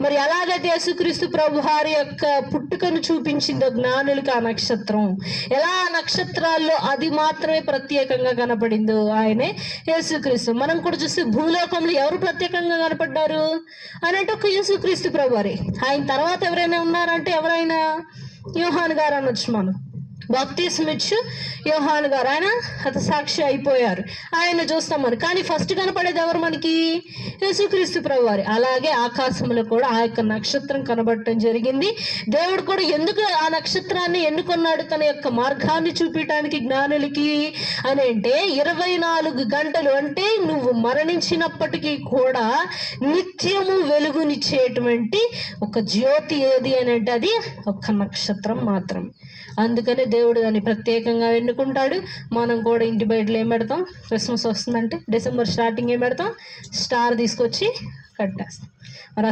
మరి ఎలాగైతే యేసుక్రీస్తు ప్రభు వారి యొక్క పుట్టుకను చూపించిందో జ్ఞానులకి ఆ నక్షత్రం, ఎలా ఆ నక్షత్రాల్లో అది మాత్రమే ప్రత్యేకంగా కనపడిందో ఆయనే యేసుక్రీస్తు. మనం కూడా చూస్తే భూలోకంలో ఎవరు ప్రత్యేకంగా కనపడ్డారు అని అంటే ఒక యేసుక్రీస్తు ప్రభు వారి. ఆయన తర్వాత ఎవరైనా ఉన్నారంటే ఎవరైనా యోహాను గారు అనొచ్చు. మనం బాప్తిస్మిచ్చు యోహాను గారు, ఆయన హతసాక్షి అయిపోయారు, ఆయన చూస్తాం మనం. కానీ ఫస్ట్ కనపడేది ఎవరు మనకి? యేసుక్రీస్తు ప్రభువారి. అలాగే ఆకాశంలో కూడా ఆ యొక్క నక్షత్రం కనబడటం జరిగింది. దేవుడు కూడా ఎందుకు ఆ నక్షత్రాన్ని ఎన్నుకున్నాడు తన యొక్క మార్గాన్ని చూపించడానికి జ్ఞానులకి అని అంటే 24 గంటలు అంటే నువ్వు మరణించినప్పటికీ కూడా నిత్యము వెలుగునిచ్చేటువంటి ఒక జ్యోతి ఏది అని అంటే అది ఒక నక్షత్రం మాత్రం. అందుకనే దేవుడు దాన్ని ప్రత్యేకంగా ఎన్నుకుంటాడు. మనం కూడా ఇంటి బయటలో ఏం పెడతాం? క్రిస్మస్ వస్తుందంటే డిసెంబర్ స్టార్టింగ్ ఏం పెడతాం? స్టార్ తీసుకొచ్చి కట్టేస్తాం. మరి